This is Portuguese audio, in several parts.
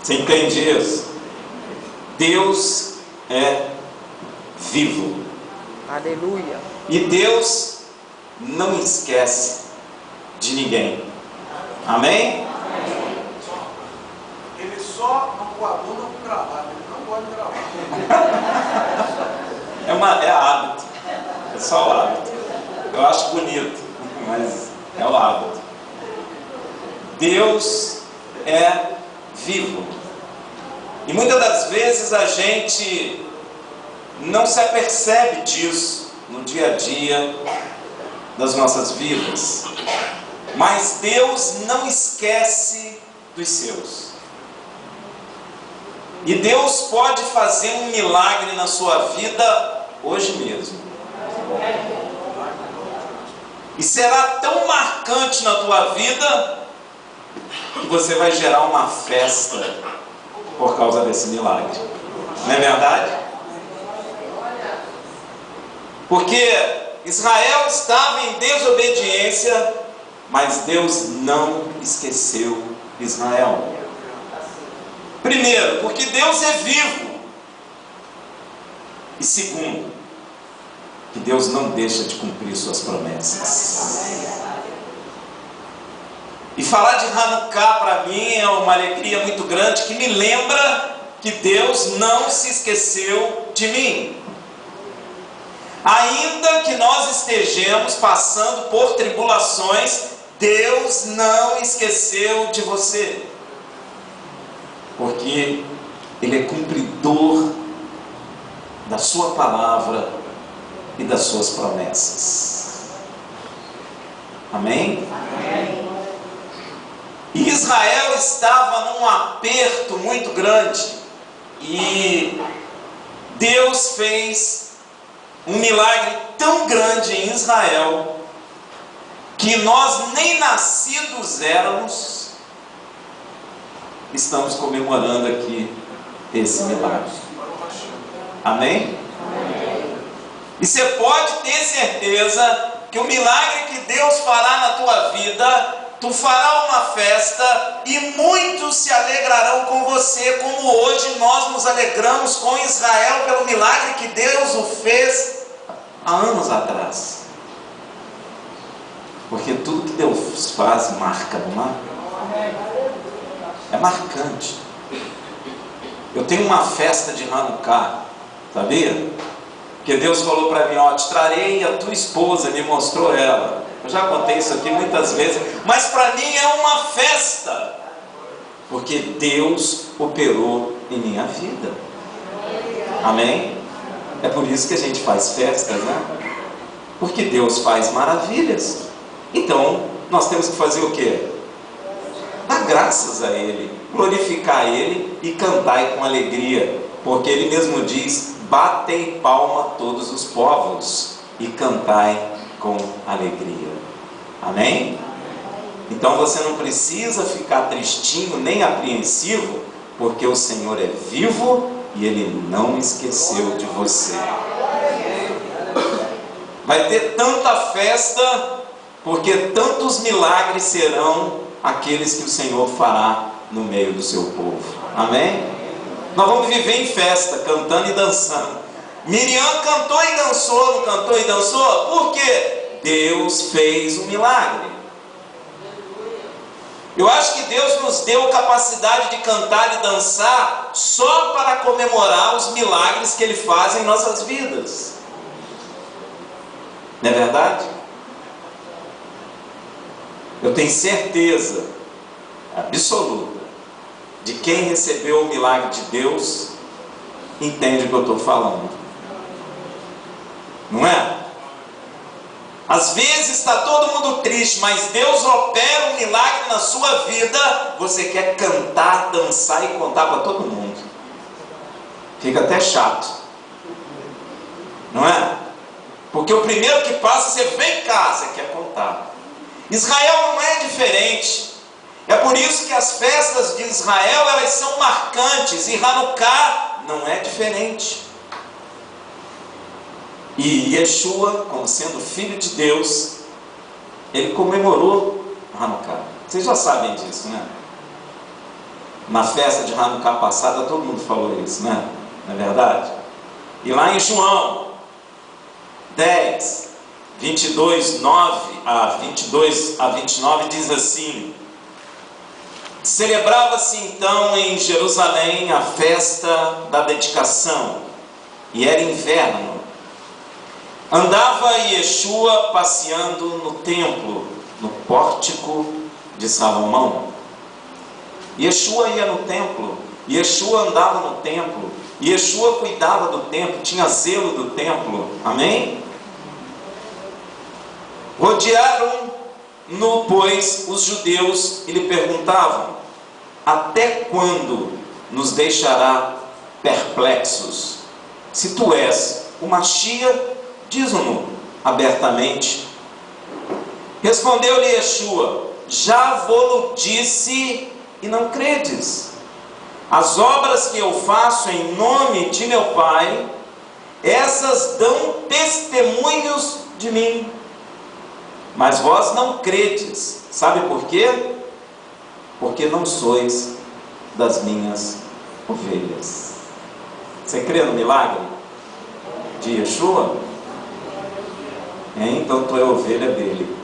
Você entende isso? Deus é vivo. Aleluia. E Deus não esquece de ninguém. Amém? Ele só não coaduna com gravata, ele não gosta de gravata. É hábito. É só o hábito. Eu acho bonito, mas é o hábito. Deus é vivo. E muitas das vezes a gente não se apercebe disso no dia a dia das nossas vidas. Mas Deus não esquece dos seus. E Deus pode fazer um milagre na sua vida hoje mesmo. E será tão marcante na tua vida que você vai gerar uma festa por causa desse milagre. Não é verdade? Porque Israel estava em desobediência, mas Deus não esqueceu Israel. Primeiro, porque Deus é vivo. E segundo, que Deus não deixa de cumprir suas promessas. E falar de Hanukkah para mim é uma alegria muito grande, que me lembra que Deus não se esqueceu de mim. Ainda que nós estejamos passando por tribulações, Deus não esqueceu de você. Porque Ele é cumpridor da sua palavra e das suas promessas. Amém? Amém. E Israel estava num aperto muito grande. E Deus fez um milagre tão grande em Israel, que nós nem nascidos éramos, estamos comemorando aqui esse milagre. Amém? Amém. E você pode ter certeza que o milagre que Deus fará na tua vida, tu fará uma festa e muitos se alegrarão com você, como hoje nós nos alegramos com Israel pelo milagre que Deus o fez há anos atrás. Porque tudo que Deus faz marca, não marca? É marcante. Eu tenho uma festa de Hanukkah, sabia? Porque Deus falou para mim, ó, te trarei a tua esposa, me mostrou ela. Eu já contei isso aqui muitas vezes, mas para mim é uma festa, porque Deus operou em minha vida. Amém? É por isso que a gente faz festas, né? Porque Deus faz maravilhas. Então, nós temos que fazer o quê? Dar graças a Ele, glorificar Ele e cantar com alegria, porque Ele mesmo diz, batei palma todos os povos e cantai com alegria. Amém? Então você não precisa ficar tristinho nem apreensivo, porque o Senhor é vivo e Ele não esqueceu de você. Vai ter tanta festa, porque tantos milagres serão aqueles que o Senhor fará no meio do seu povo. Amém? Nós vamos viver em festa, cantando e dançando. Miriam cantou e dançou, não cantou e dançou? Por quê? Deus fez um milagre. Eu acho que Deus nos deu capacidade de cantar e dançar só para comemorar os milagres que Ele faz em nossas vidas. Não é verdade? Eu tenho certeza absoluta de quem recebeu o milagre de Deus entende o que eu estou falando. Não é? Às vezes está todo mundo triste, mas Deus opera um milagre na sua vida, você quer cantar, dançar e contar para todo mundo. Fica até chato. Não é? Porque o primeiro que passa, você vem cá, você quer contar. Israel não é diferente. É por isso que as festas de Israel, elas são marcantes, e Hanukkah não é diferente. E Yeshua, como sendo filho de Deus, ele comemorou Hanukkah. Vocês já sabem disso, né? Na festa de Hanukkah passada, todo mundo falou isso, né? Não é verdade? E lá em João 10, 22 a 29, diz assim: celebrava-se então em Jerusalém a festa da dedicação, e era inverno. Andava Yeshua passeando no templo, no pórtico de Salomão. Yeshua ia no templo, Yeshua andava no templo, Yeshua cuidava do templo, tinha zelo do templo, amém? Rodearam-no, pois, os judeus e lhe perguntavam: até quando nos deixará perplexos? Se tu és o Machia, diz-no abertamente. Respondeu-lhe Yeshua: já vô-lo disse e não credes. As obras que eu faço em nome de meu Pai, essas dão testemunhos de mim, mas vós não credes. Sabe por quê? Porque não sois das minhas ovelhas. Você crê no milagre de Yeshua? Então tu é ovelha dele,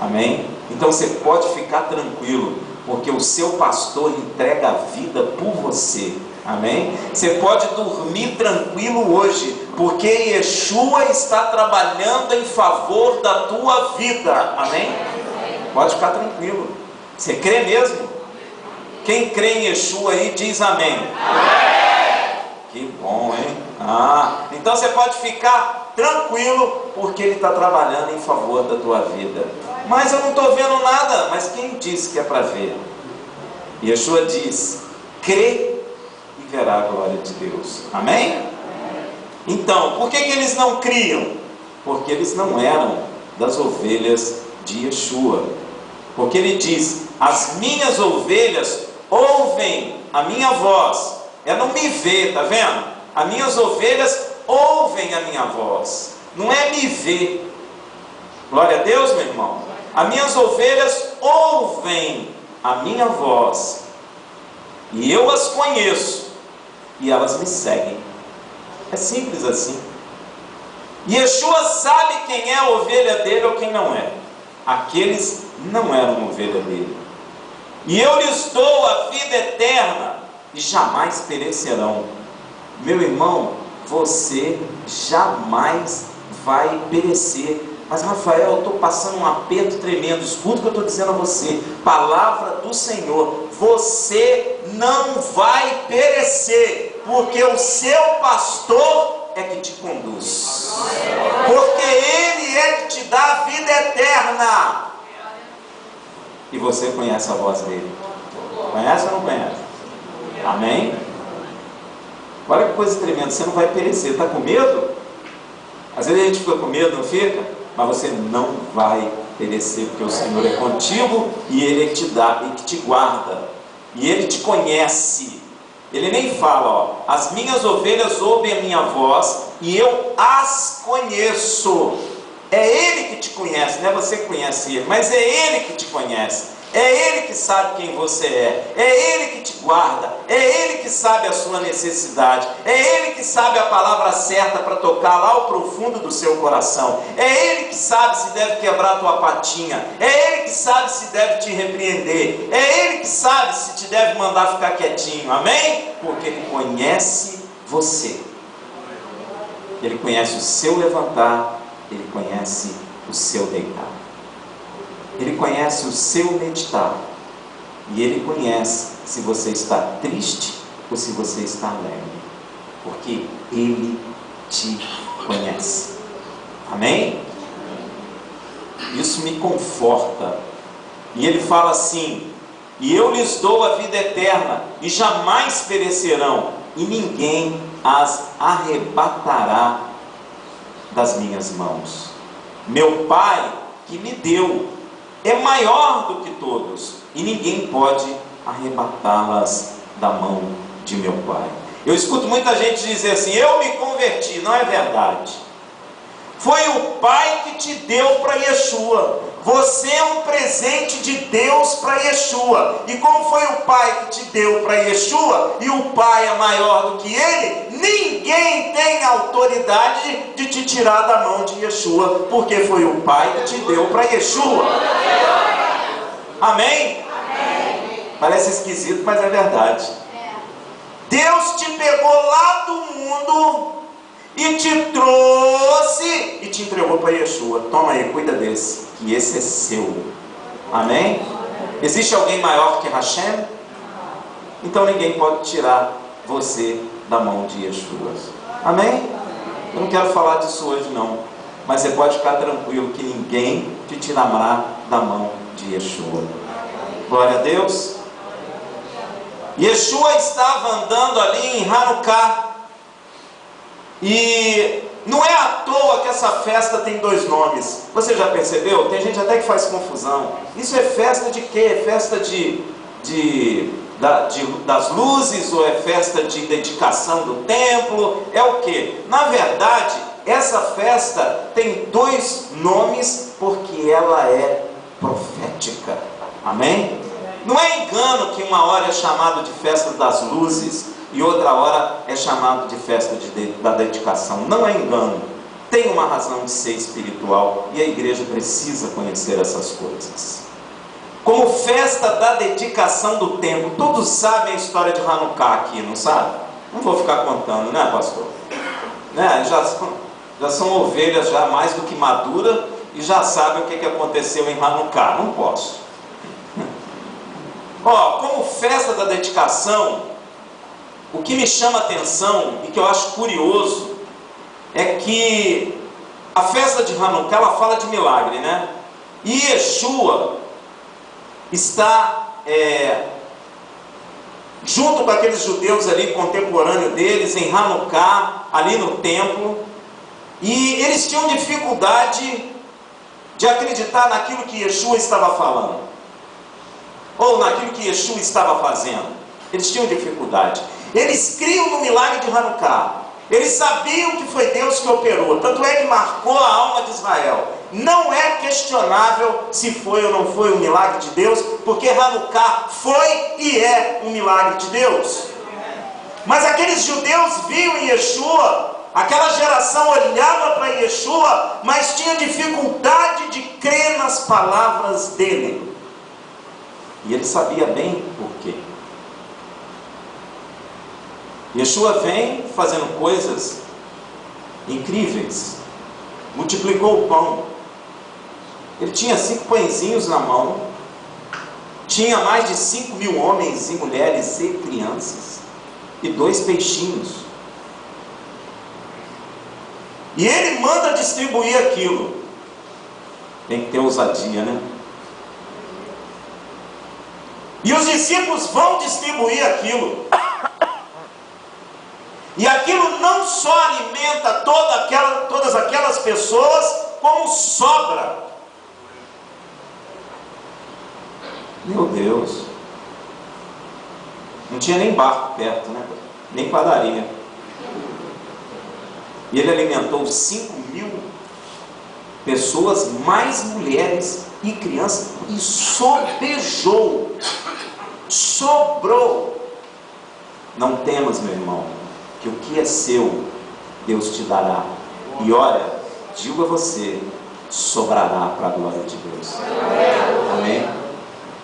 amém? Então você pode ficar tranquilo, porque o seu pastor entrega a vida por você, amém? Você pode dormir tranquilo hoje, porque Yeshua está trabalhando em favor da tua vida, amém? Pode ficar tranquilo. Você crê mesmo? Quem crê em Yeshua aí diz amém. Que bom, hein? Então você pode ficar tranquilo, porque Ele está trabalhando em favor da tua vida. Mas eu não estou vendo nada. Mas quem disse que é para ver? Yeshua diz: crê e verá a glória de Deus, amém? Então, por que eles não criam? Porque eles não eram das ovelhas de Yeshua. Porque Ele diz: as minhas ovelhas ouvem a minha voz. Não me vê, tá vendo? As minhas ovelhas ouvem a minha voz, não é me ver. Glória a Deus, meu irmão. As minhas ovelhas ouvem a minha voz, e eu as conheço, e elas me seguem. É simples assim. Yeshua sabe quem é a ovelha dele ou quem não é. Aqueles não eram ovelha dele. E eu lhes dou a vida eterna, e jamais perecerão. Meu irmão, você jamais vai perecer. Mas Rafael, eu estou passando um aperto tremendo. Escuta o que eu estou dizendo a você. Palavra do Senhor: você não vai perecer, porque o seu pastor é que te conduz, porque Ele é que te dá a vida eterna. E você conhece a voz dele. Conhece ou não conhece? Amém? Olha que coisa tremenda. Você não vai perecer. Está com medo? Às vezes a gente fica com medo, não fica? Mas você não vai perecer, porque o Senhor é contigo, e Ele é que te dá e que te guarda, e Ele te conhece. Ele nem fala, as minhas ovelhas ouvem a minha voz e eu as conheço. É Ele que te conhece, não é você que conhece Ele, mas é Ele que te conhece. É Ele que sabe quem você é Ele que te guarda, é Ele que sabe a sua necessidade, é Ele que sabe a palavra certa para tocar lá ao profundo do seu coração, é Ele que sabe se deve quebrar a tua patinha, é Ele que sabe se deve te repreender, é Ele que sabe se te deve mandar ficar quietinho, amém? Porque Ele conhece você, Ele conhece o seu levantar, Ele conhece o seu deitar. Ele conhece o seu meditar, e Ele conhece se você está triste ou se você está alegre, porque Ele te conhece, amém? Isso me conforta. E Ele fala assim: e eu lhes dou a vida eterna, e jamais perecerão, e ninguém as arrebatará das minhas mãos. Meu Pai que me deu é maior do que todos, e ninguém pode arrebatá-las da mão de meu Pai. Eu escuto muita gente dizer assim: eu me converti. Não é verdade. Foi o Pai que te deu para Yeshua. Você é um presente de Deus para Yeshua. E como foi o Pai que te deu para Yeshua, e o Pai é maior do que Ele, ninguém tem autoridade de te tirar da mão de Yeshua, porque foi o Pai que te deu para Yeshua. Amém? Parece esquisito, mas é verdade. Deus te pegou lá do mundo e te trouxe e te entregou para Yeshua. Toma aí, cuida desse, que esse é seu. Amém? Existe alguém maior que Hashem? Então ninguém pode tirar você da mão de Yeshua. Amém? Eu não quero falar disso hoje não, mas você pode ficar tranquilo que ninguém te tirará da mão de Yeshua. Glória a Deus. Yeshua estava andando ali em Hanukkah. E não é à toa que essa festa tem dois nomes. Você já percebeu? Tem gente até que faz confusão. Isso é festa de quê? É festa das luzes, ou é festa de dedicação do templo? É o quê? Na verdade, essa festa tem dois nomes porque ela é profética. Amém? Não é engano que uma hora é chamado de festa das luzes e outra hora é chamado de festa da dedicação. Não é engano. Tem uma razão de ser espiritual e a igreja precisa conhecer essas coisas. Como festa da dedicação do templo. Todos sabem a história de Hanukkah aqui, não sabe? Não vou ficar contando, né, pastor? Né? Já são ovelhas já mais do que maduras e já sabem o que aconteceu em Hanukkah. Não posso. Como festa da dedicação, o que me chama a atenção e que eu acho curioso é que a festa de Hanukkah, ela fala de milagre, né? E Yeshua está junto com aqueles judeus ali, contemporâneos deles, em Hanukkah, ali no templo, e eles tinham dificuldade de acreditar naquilo que Yeshua estava falando, ou naquilo que Yeshua estava fazendo. Eles tinham dificuldade. Eles criam no milagre de Hanukkah. Eles sabiam que foi Deus que operou. Tanto é que marcou a alma de Israel. Não é questionável se foi ou não foi um milagre de Deus, porque Hanukkah foi e é um milagre de Deus. Mas aqueles judeus viam em Yeshua, aquela geração olhava para Yeshua, mas tinha dificuldade de crer nas palavras dele. E ele sabia bem por quê. Yeshua vem fazendo coisas incríveis. Multiplicou o pão. Ele tinha 5 pãezinhos na mão. Tinha mais de 5.000 homens e mulheres e crianças. E 2 peixinhos. E ele manda distribuir aquilo. Tem que ter ousadia, né? E os discípulos vão distribuir aquilo. E aquilo não só alimenta todas aquelas pessoas, como sobra. Meu Deus. Não tinha nem barco perto, né? Nem padaria. E ele alimentou 5.000 pessoas, mais mulheres e crianças, e sobejou. Sobrou. Não temas, meu irmão, que o que é seu, Deus te dará. E olha, digo a você, sobrará para a glória de Deus. Amém?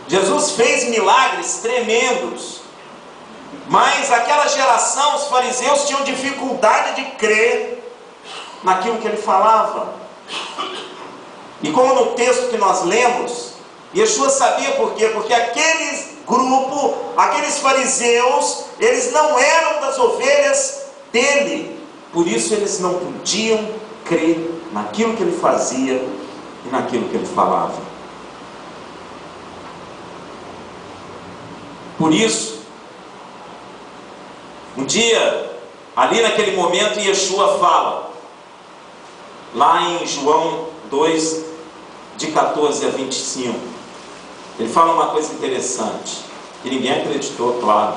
Jesus fez milagres tremendos, mas aquela geração, os fariseus tinham dificuldade de crer naquilo que ele falava. E como no texto que nós lemos, Yeshua sabia por quê? Porque aqueles grupo, aqueles fariseus, eles não eram das ovelhas dele. Por isso eles não podiam crer naquilo que ele fazia e naquilo que ele falava. Por isso, um dia, ali naquele momento, Yeshua fala, lá em João 2, de 14 a 25, ele fala uma coisa interessante, que ninguém acreditou, claro.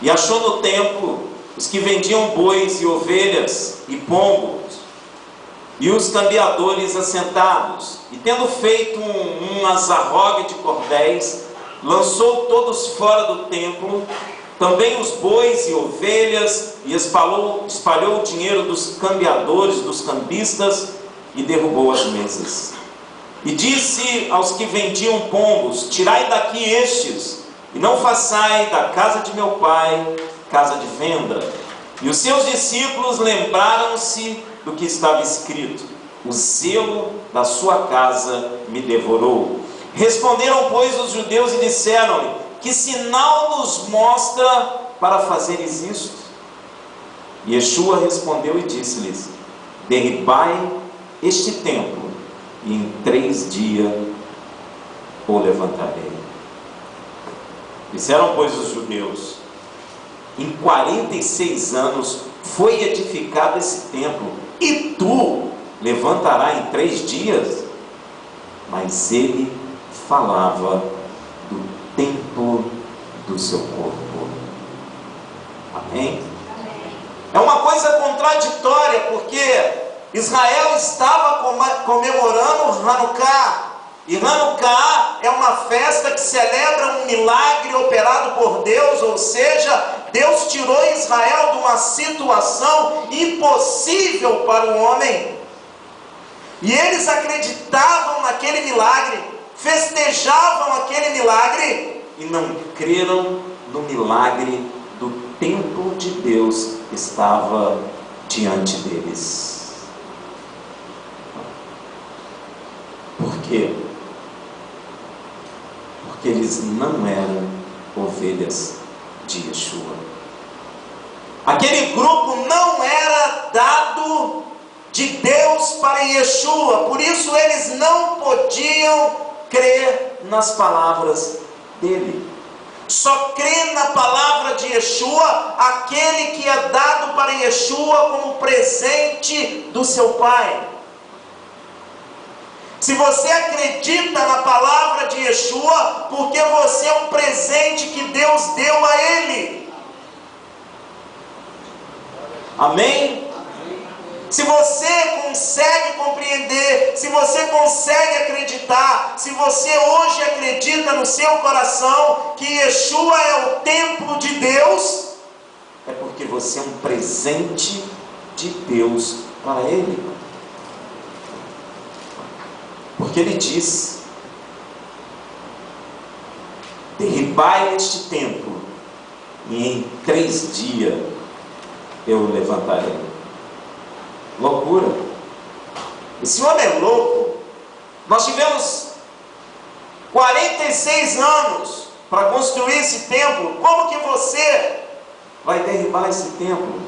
E achou no templo os que vendiam bois e ovelhas e pombos, e os cambiadores assentados. E tendo feito um azarrogue de cordéis, lançou todos fora do templo, também os bois e ovelhas, e espalhou o dinheiro dos cambiadores, dos cambistas, e derrubou as mesas. E disse aos que vendiam pombos: tirai daqui estes, e não façai da casa de meu pai casa de venda. E os seus discípulos lembraram-se do que estava escrito: o zelo da sua casa me devorou. Responderam, pois, os judeus e disseram-lhe: que sinal nos mostra para fazeres isto? E Yeshua respondeu e disse-lhes: derribai este templo, e em 3 dias o levantarei. Disseram, pois, os judeus: em 46 anos foi edificado esse templo, e tu levantarás em 3 dias? Mas ele falava do templo do seu corpo. Amém? É uma coisa contraditória, porque Israel estava comemorando Hanukkah, e Hanukkah é uma festa que celebra um milagre operado por Deus, ou seja, Deus tirou Israel de uma situação impossível para o homem, e eles acreditavam naquele milagre, festejavam aquele milagre, e não creram no milagre do templo de Deus que estava diante deles. Por quê? Porque eles não eram ovelhas de Yeshua. Aquele grupo não era dado de Deus para Yeshua, por isso eles não podiam crer nas palavras dele. Só crê na palavra de Yeshua aquele que é dado para Yeshua como presente do seu Pai. Se você acredita na palavra de Yeshua, porque você é um presente que Deus deu a ele. Amém? Se você consegue compreender, se você consegue acreditar, se você hoje acredita no seu coração que Yeshua é o templo de Deus, é porque você é um presente de Deus para ele. Porque ele diz: derribai este templo, e em 3 dias eu o levantarei. Loucura. Esse homem é louco. Nós tivemos 46 anos para construir esse templo. Como que você vai derribar esse templo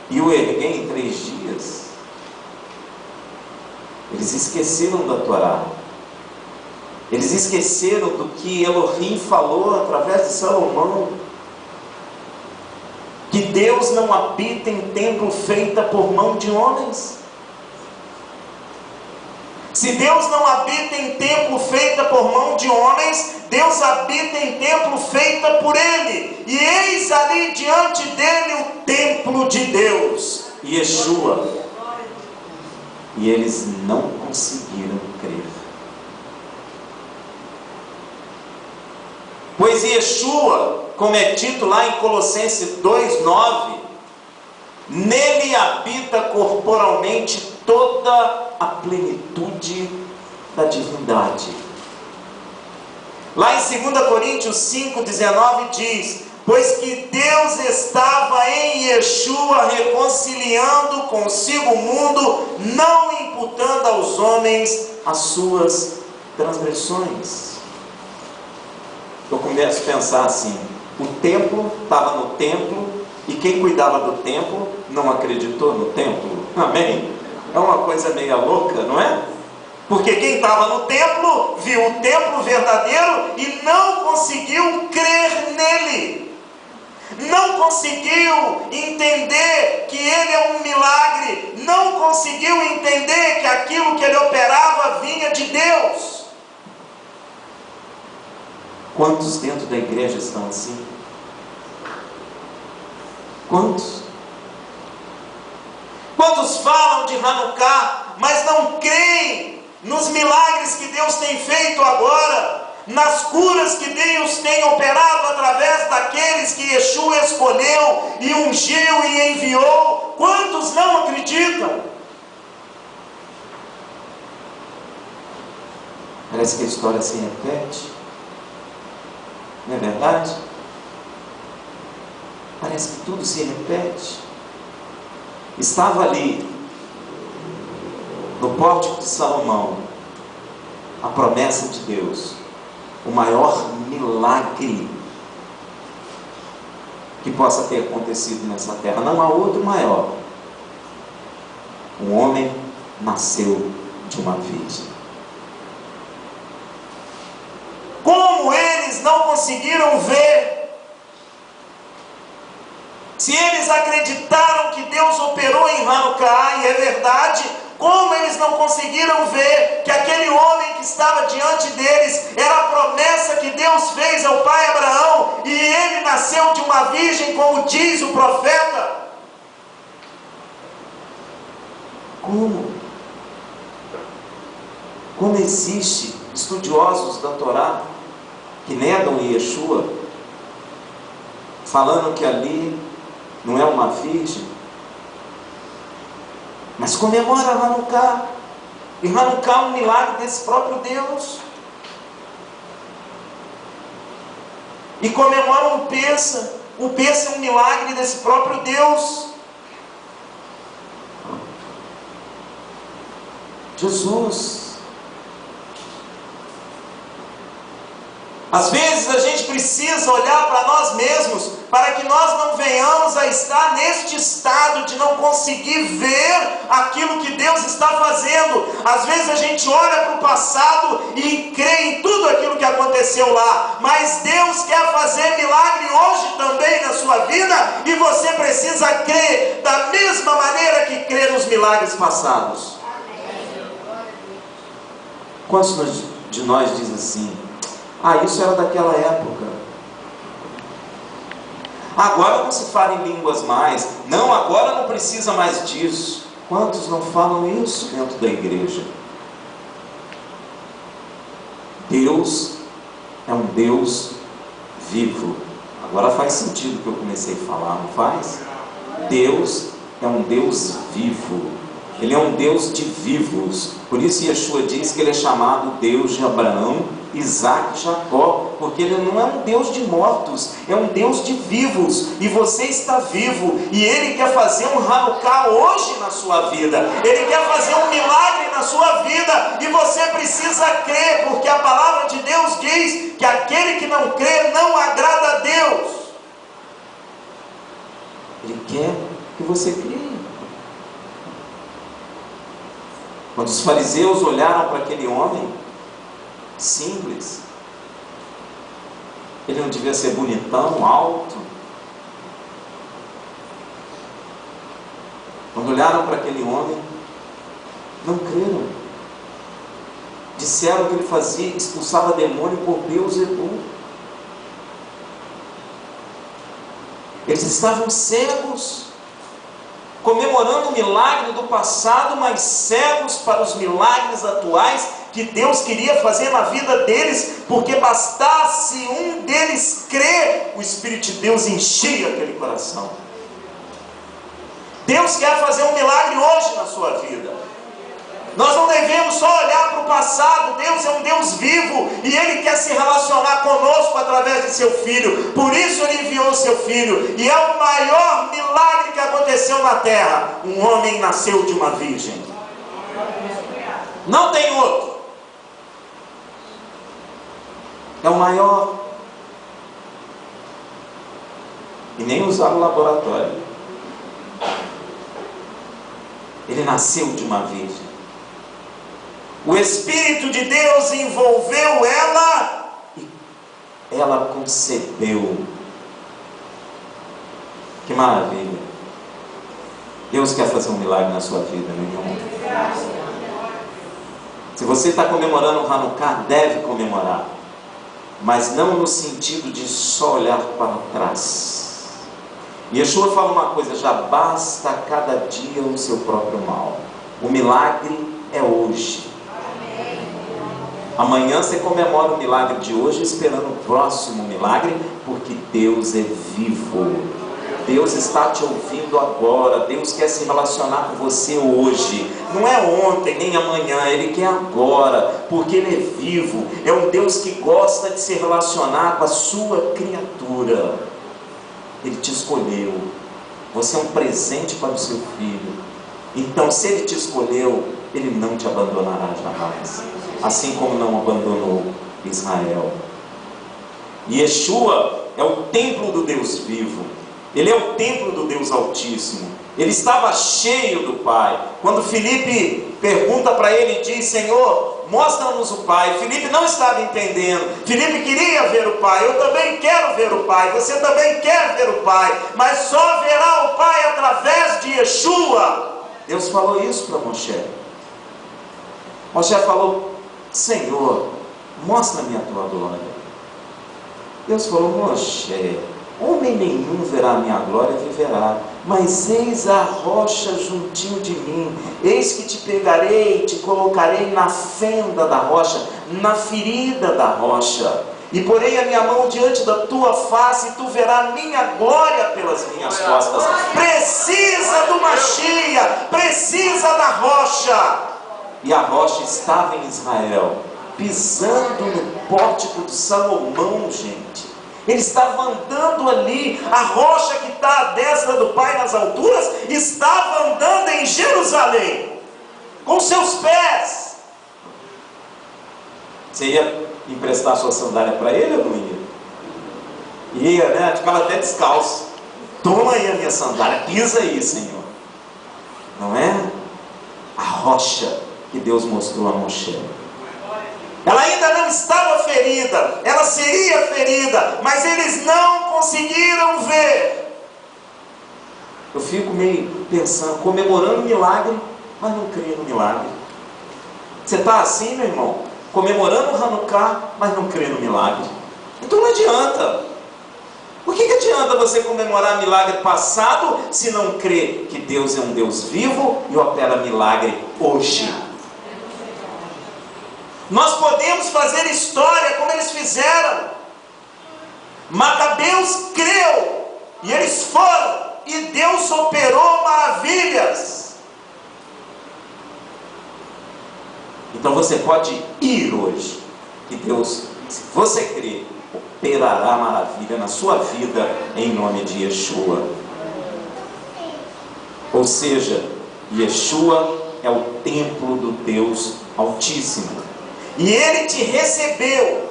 e o erguer em 3 dias? Eles esqueceram da Torá. Eles esqueceram do que Elohim falou através de Salomão, que Deus não habita em templo feito por mão de homens. Se Deus não habita em templo feito por mão de homens, Deus habita em templo feito por Ele. E eis ali diante dele o templo de Deus, Yeshua. E eles não conseguiram crer. Pois Yeshua, como é dito lá em Colossenses 2:9, nele habita corporalmente toda a plenitude da divindade. Lá em 2 Coríntios 5:19 diz: pois que Deus estava em Yeshua reconciliando consigo o mundo, não imputando aos homens as suas transgressões. Eu começo a pensar assim: o templo estava no templo, e quem cuidava do templo não acreditou no templo. Amém? É uma coisa meio louca, não é? Porque quem estava no templo viu o templo verdadeiro e não conseguiu crer nele. Não conseguiu entender que ele é um milagre. Não conseguiu entender que aquilo que ele operava vinha de Deus. Quantos dentro da igreja estão assim? Quantos? Quantos falam de Hanukkah, mas não creem nos milagres que Deus tem feito agora, nas curas que Deus tem operado através daqueles que Yeshua escolheu e ungiu e enviou. Quantos não acreditam? Parece que a história se repete, não é verdade? Parece que tudo se repete. Estava ali, no pórtico de Salomão, a promessa de Deus, o maior milagre que possa ter acontecido nessa terra. Não há outro maior. Um homem nasceu de uma virgem. Como eles não conseguiram ver? Se eles acreditaram que Deus operou em Hanukkah, e é verdade, como eles não conseguiram ver que aquele homem que estava diante deles era a promessa que Deus fez ao pai Abraão, e ele nasceu de uma virgem, como diz o profeta? Como existe estudiosos da Torá que negam Yeshua, falando que ali não é uma virgem, mas comemora Hanukkah, e Hanukkah é um milagre desse próprio Deus, e comemoram o Pêssah é um milagre desse próprio Deus. Jesus. Às vezes a gente precisa olhar para nós mesmos, para que nós não venhamos a estar neste estado de não conseguir ver aquilo que Deus está fazendo. Às vezes a gente olha para o passado e crê em tudo aquilo que aconteceu lá, mas Deus quer fazer milagre hoje também na sua vida, e você precisa crer da mesma maneira que crê nos milagres passados. Quantos de nós diz assim: isso era daquela época, agora não se fala em línguas mais, não, agora não precisa mais disso. Quantos não falam isso dentro da igreja? Deus é um Deus vivo. Agora faz sentido o que eu comecei a falar, não faz? Deus é um Deus vivo. Ele é um Deus de vivos. Por isso Yeshua diz que ele é chamado Deus de Abraão, Isaac e Jacó, porque ele não é um Deus de mortos, é um Deus de vivos, e você está vivo, e ele quer fazer um Hanukkah hoje na sua vida, ele quer fazer um milagre na sua vida, e você precisa crer, porque a palavra de Deus diz que aquele que não crê não agrada a Deus. Ele quer que você creia. Quando os fariseus olharam para aquele homem simples, ele não devia ser bonitão, alto. Quando olharam para aquele homem, não creram. Disseram que ele expulsava demônio por Beelzebul. Eles estavam cegos, comemorando o milagre do passado, mas cegos para os milagres atuais que Deus queria fazer na vida deles, porque bastasse um deles crer, o Espírito de Deus enchia aquele coração. Deus quer fazer um milagre hoje na sua vida. Nós não devemos só olhar para o passado. Deus é um Deus vivo, e Ele quer se relacionar conosco através de seu Filho. Por isso Ele enviou o seu Filho, e é o maior milagre que aconteceu na terra. Um homem nasceu de uma virgem. Não tem outro. É o maior. E nem usaram o laboratório. Ele nasceu de uma virgem. O Espírito de Deus envolveu ela, e ela concebeu. Que maravilha. Deus quer fazer um milagre na sua vida, meu irmão. Se você está comemorando o Hanukkah, deve comemorar, mas não no sentido de só olhar para trás. Yeshua fala uma coisa: já basta cada dia o seu próprio mal. O milagre é hoje. Amanhã você comemora o milagre de hoje, esperando o próximo milagre, porque Deus é vivo. Deus está te ouvindo agora. Deus quer se relacionar com você hoje. Não é ontem, nem amanhã. Ele quer agora, porque Ele é vivo. É um Deus que gosta de se relacionar com a sua criatura. Ele te escolheu. Você é um presente para o seu filho. Então, se Ele te escolheu, Ele não te abandonará jamais, assim como não abandonou Israel. Yeshua é o templo do Deus vivo. Ele é o templo do Deus Altíssimo. Ele estava cheio do Pai. Quando Filipe pergunta para ele e diz: Senhor, mostra-nos o Pai. Filipe não estava entendendo. Filipe queria ver o Pai. Eu também quero ver o Pai. Você também quer ver o Pai. Mas só verá o Pai através de Yeshua. Deus falou isso para Moshe. Moshe falou: Senhor, mostra-me a tua glória. Deus falou: Moshe, homem nenhum verá a minha glória e viverá, mas eis a rocha juntinho de mim, eis que te pegarei e te colocarei na fenda da rocha, na ferida da rocha, e porei a minha mão diante da tua face, e tu verás a minha glória pelas minhas costas. Precisa do Mashiach, precisa da rocha. E a rocha estava em Israel, pisando no pórtico de Salomão, gente. Ele estava andando ali. A rocha que está à destra do Pai nas alturas estava andando em Jerusalém, com seus pés. Você ia emprestar sua sandália para ele ou não ia? Ia, né? Ficava até descalço. Toma aí a minha sandália, pisa aí, Senhor. Não é? A rocha que Deus mostrou a Moshe. Ela ainda não estava ferida, ela seria ferida, mas eles não conseguiram ver. Eu fico meio pensando, comemorando o milagre, mas não creio no milagre. Você está assim, meu irmão? Comemorando o Hanukkah, mas não crê no milagre. Então não adianta. Por que adianta você comemorar milagre passado, se não crê que Deus é um Deus vivo e opera milagre hoje? Nós podemos fazer história como eles fizeram. Macabeus creu, e eles foram, e Deus operou maravilhas. Então você pode ir hoje, que Deus, se você crer, operará maravilha na sua vida, em nome de Yeshua. Ou seja, Yeshua é o templo do Deus Altíssimo. E Ele te recebeu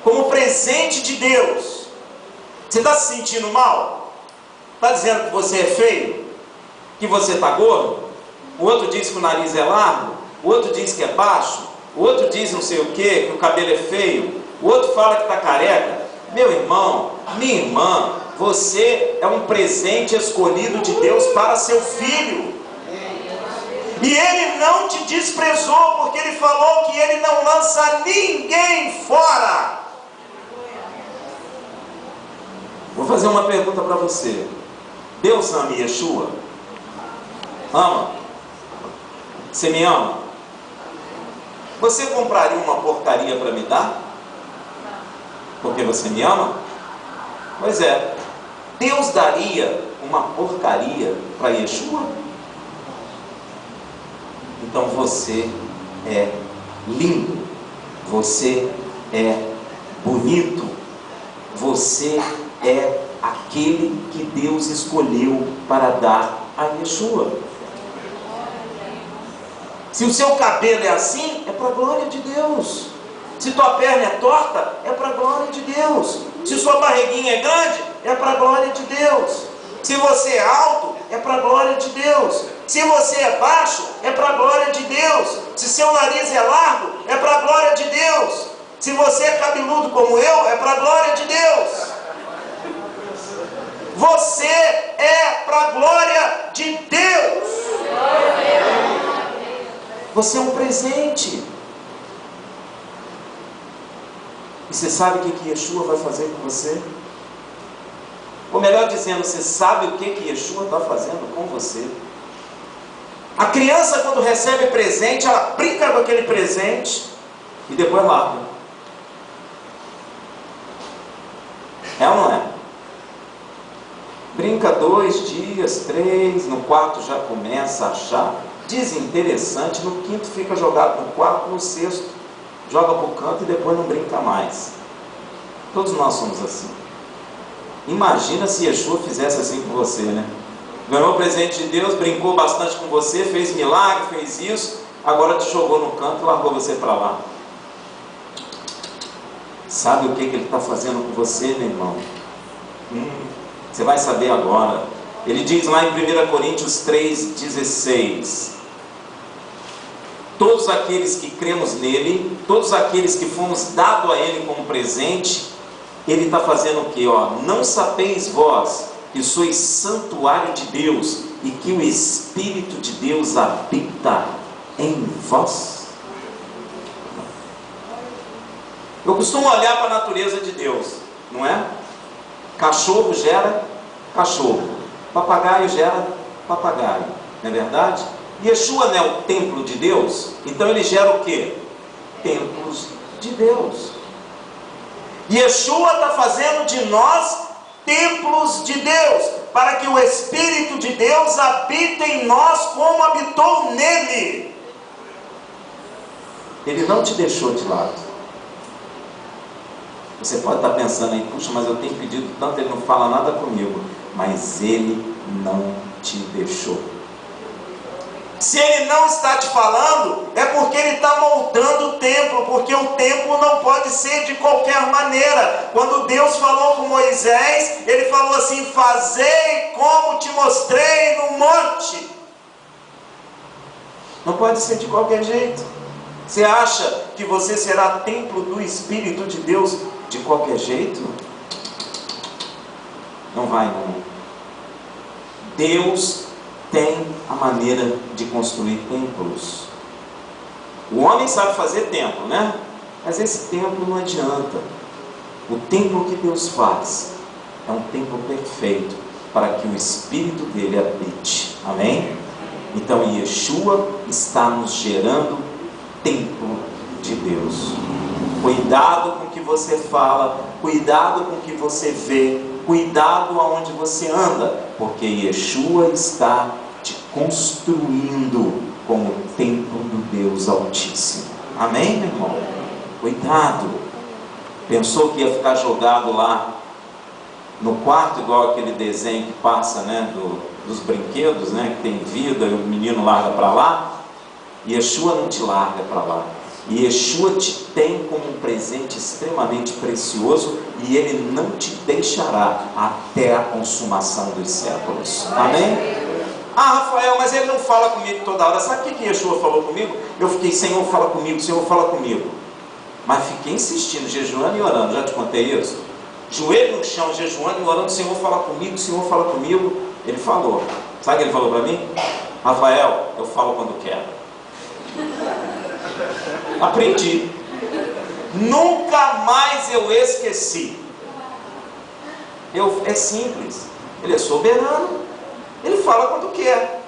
como presente de Deus. Você está se sentindo mal? Está dizendo que você é feio? Que você está gordo? O outro diz que o nariz é largo? O outro diz que é baixo? O outro diz não sei o que o cabelo é feio? O outro fala que está careca? Meu irmão, minha irmã, você é um presente escolhido de Deus para seu filho. E Ele não te desprezou, porque Ele falou que Ele não lança ninguém fora. Vou fazer uma pergunta para você. Deus ama Yeshua? Ama? Você me ama? Você compraria uma porcaria para me dar? Porque você me ama? Pois é. Deus daria uma porcaria para Yeshua? Então você é lindo, você é bonito, você é aquele que Deus escolheu para dar a Yeshua. Se o seu cabelo é assim, é para a glória de Deus. Se tua perna é torta, é para a glória de Deus. Se sua barriguinha é grande, é para a glória de Deus. Se você é alto, é para a glória de Deus. Se você é baixo, é para a glória de Deus. Se seu nariz é largo, é para a glória de Deus. Se você é cabeludo como eu, é para a glória de Deus. Você é para a glória de Deus. Você é um presente. E você sabe o que Yeshua vai fazer com você? Ou melhor dizendo, você sabe o que Yeshua está fazendo com você? A criança, quando recebe presente, ela brinca com aquele presente e depois larga. É ou não é? Brinca 2 dias, 3, no quarto já começa a achar desinteressante, no quinto fica jogado no quarto, no sexto joga para o canto e depois não brinca mais. Todos nós somos assim. Imagina se Yeshua fizesse assim com você, né? Ganhou o presente de Deus, brincou bastante com você, fez milagre, fez isso, agora te jogou no canto e largou você para lá. Sabe o que Ele está fazendo com você, meu irmão? Você vai saber agora. Ele diz lá em 1 Coríntios 3,16: todos aqueles que cremos nele, todos aqueles que fomos dados a Ele como presente, Ele está fazendo o que? Não sabeis vós que sois santuário de Deus e que o Espírito de Deus habita em vós? Eu costumo olhar para a natureza de Deus, não é? Cachorro gera cachorro, papagaio gera papagaio, não é verdade? Yeshua não é o templo de Deus, então ele gera o que? Templos de Deus. Yeshua está fazendo de nós templos de Deus, para que o Espírito de Deus habite em nós como habitou nele. Ele não te deixou de lado. Você pode estar pensando aí, puxa, mas eu tenho pedido tanto, ele não fala nada comigo. Mas ele não te deixou. Se ele não está te falando, é porque ele está moldando o templo, porque o templo não pode ser de qualquer maneira. Quando Deus falou com Moisés, ele falou assim: fazei como te mostrei no monte. Não pode ser de qualquer jeito. Você acha que você será templo do Espírito de Deus de qualquer jeito? Não vai, não. Deus tem a maneira de construir templos. O homem sabe fazer templo, né? Mas esse templo não adianta. O templo que Deus faz é um templo perfeito para que o Espírito dele habite. Amém? Então Yeshua está nos gerando templo de Deus. Cuidado com o que você fala, cuidado com o que você vê, cuidado aonde você anda, porque Yeshua está te construindo como templo do Deus Altíssimo. Amém, meu irmão? Cuidado. Pensou que ia ficar jogado lá no quarto, igual aquele desenho que passa, né, dos brinquedos, né, que tem vida e o menino larga para lá? Yeshua não te larga para lá. Yeshua te tem como um presente extremamente precioso e Ele não te deixará até a consumação dos séculos. Amém? Ah, Rafael, mas Ele não fala comigo toda hora. Sabe o que Yeshua falou comigo? Eu fiquei: Senhor, fala comigo, Senhor, fala comigo. Mas fiquei insistindo, jejuando e orando. Já te contei isso? Joelho no chão, jejuando e orando: Senhor, fala comigo, Senhor, fala comigo. Ele falou. Sabe o que Ele falou para mim? Rafael, eu falo quando quero. Aprendi. Nunca mais eu esqueci. É simples. Ele é soberano. Ele fala quando quer.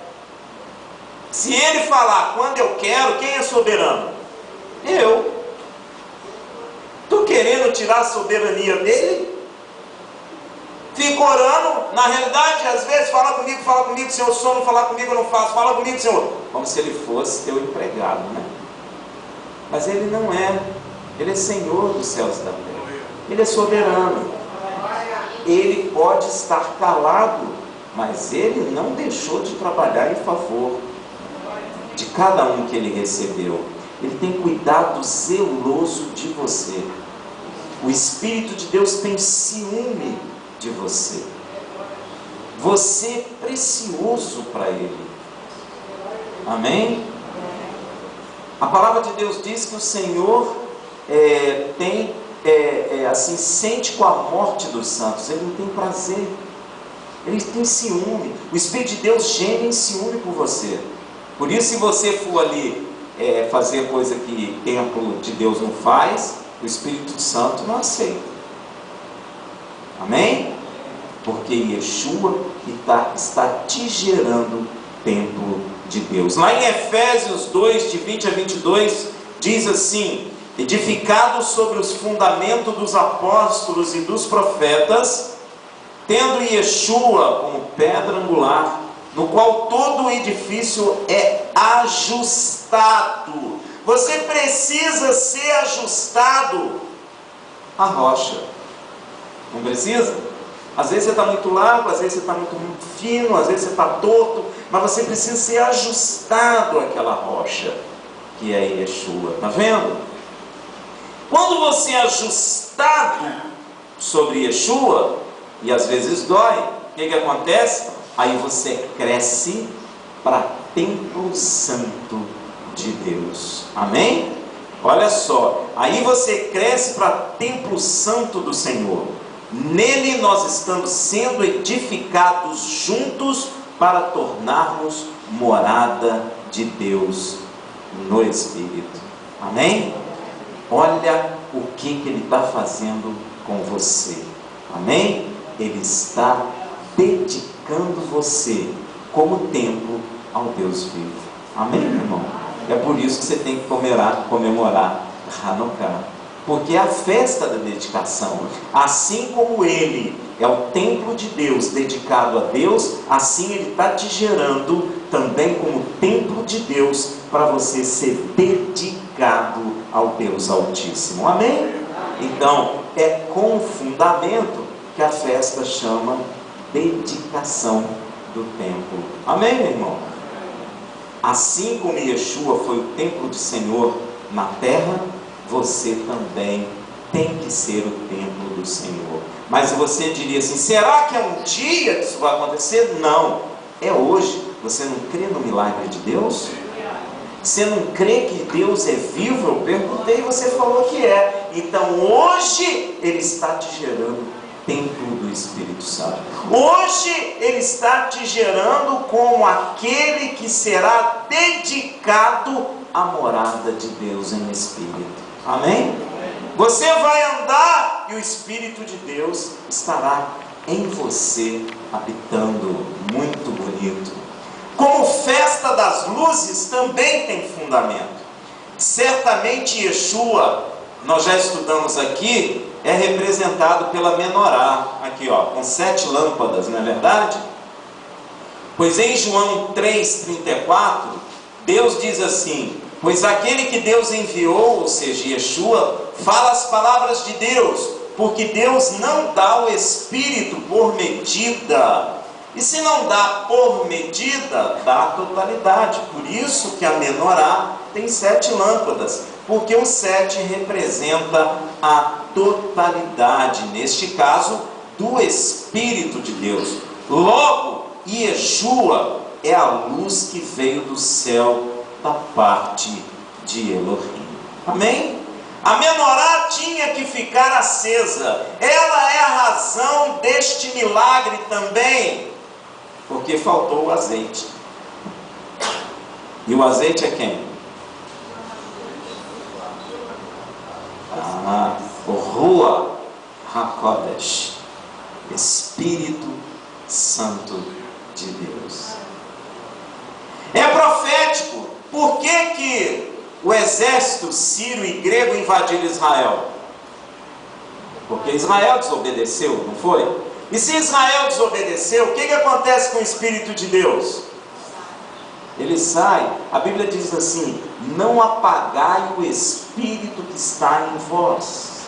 Se Ele falar quando eu quero, quem é soberano? Eu. Estou querendo tirar a soberania dele? Fico orando. Na realidade, às vezes, fala comigo, Senhor. Se o Senhor não falar comigo, eu não faço. Fala comigo, Senhor. Como se Ele fosse teu empregado, né? Mas Ele não é. Ele é Senhor dos céus e da terra. Ele é soberano. Ele pode estar calado, mas Ele não deixou de trabalhar em favor de cada um que Ele recebeu. Ele tem cuidado zeloso de você. O Espírito de Deus tem ciúme de você. Você é precioso para Ele. Amém? A palavra de Deus diz que o Senhor sente com a morte dos santos. Ele não tem prazer. Ele tem ciúme. O Espírito de Deus geme em ciúme por você. Por isso, se você for ali fazer coisa que o templo de Deus não faz, o Espírito Santo não aceita. Amém? Porque Yeshua está te gerando templo de Deus. Lá em Efésios 2, de 20 a 22, diz assim: edificado sobre os fundamentos dos apóstolos e dos profetas, tendo Yeshua como pedra angular, no qual todo o edifício é ajustado. Você precisa ser ajustado à rocha. Não precisa? Às vezes você está muito largo, às vezes você está muito fino, às vezes você está torto, mas você precisa ser ajustado àquela rocha, que é Yeshua. Está vendo? Quando você é ajustado sobre Yeshua, e às vezes dói, o que acontece? Aí você cresce para templo santo de Deus. Amém? Olha só, aí você cresce para templo santo do Senhor. Nele nós estamos sendo edificados juntos para tornarmos morada de Deus no Espírito. Amém? Olha o que Ele está fazendo com você. Amém? Ele está dedicando você como templo ao Deus vivo. Amém, meu irmão? É por isso que você tem que comemorar Hanukkah, porque é a festa da dedicação. Assim como Ele é o templo de Deus, dedicado a Deus, assim Ele está te gerando também como templo de Deus, para você ser dedicado ao Deus Altíssimo. Amém? Então, é com fundamento que a festa chama dedicação do templo. Amém, meu irmão? Assim como Yeshua foi o templo do Senhor na terra, você também tem que ser o templo do Senhor. Mas você diria assim: será que é um dia que isso vai acontecer? Não, é hoje. Você não crê no milagre de Deus? Você não crê que Deus é vivo? Eu perguntei e você falou que é. Então hoje Ele está te gerando templo do Espírito Santo. Hoje Ele está te gerando como aquele que será dedicado à morada de Deus em Espírito. Amém? Você vai andar e o Espírito de Deus estará em você, habitando. Muito bonito. Como festa das luzes também tem fundamento. Certamente Yeshua, nós já estudamos aqui, é representado pela menorá, aqui ó, com 7 lâmpadas, não é verdade? Pois em João 3,34, Deus diz assim: pois aquele que Deus enviou, ou seja, Yeshua, fala as palavras de Deus, porque Deus não dá o Espírito por medida, e se não dá por medida, dá a totalidade. Por isso que a menorá tem 7 lâmpadas, porque o 7 representa a totalidade, neste caso, do Espírito de Deus. Logo, Yeshua é a luz que veio do céu da parte de Elohim. Amém? A menorá tinha que ficar acesa. Ela é a razão deste milagre também, porque faltou o azeite. E o azeite é quem? O Ruach HaKodesh, Espírito Santo de Deus. É profético. Por que o exército sírio e grego invadiram Israel? Porque Israel desobedeceu, não foi? E se Israel desobedeceu, o que acontece com o Espírito de Deus? Ele sai. A Bíblia diz assim: não apagai o Espírito que está em vós.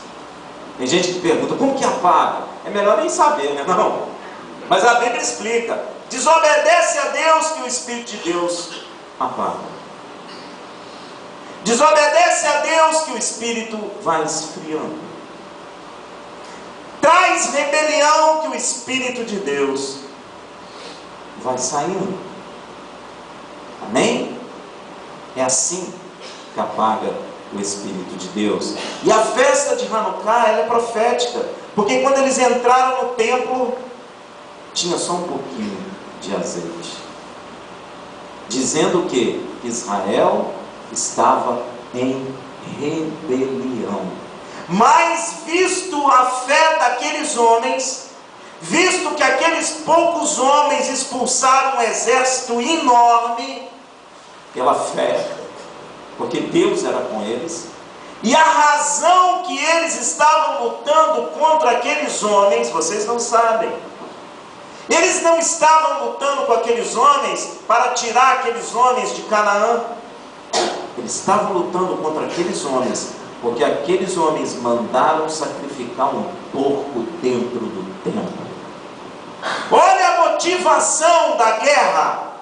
Tem gente que pergunta: como que apaga? É melhor nem saber, né? Não. Mas a Bíblia explica: desobedece a Deus que o Espírito de Deus apaga. Desobedece a Deus que o Espírito vai esfriando. Traz rebelião que o Espírito de Deus vai saindo. Amém? É assim que apaga o Espírito de Deus. E a festa de Hanukkah, ela é profética, porque quando eles entraram no templo, tinha só um pouquinho de azeite, dizendo que Israel estava em rebelião. Mas visto a fé daqueles homens, visto que aqueles poucos homens expulsaram um exército enorme, pela fé, porque Deus era com eles. E a razão que eles estavam lutando contra aqueles homens, vocês não sabem. Eles não estavam lutando com aqueles homens para tirar aqueles homens de Canaã. Eles estavam lutando contra aqueles homens, porque aqueles homens mandaram sacrificar um porco dentro do templo. Olha a motivação da guerra.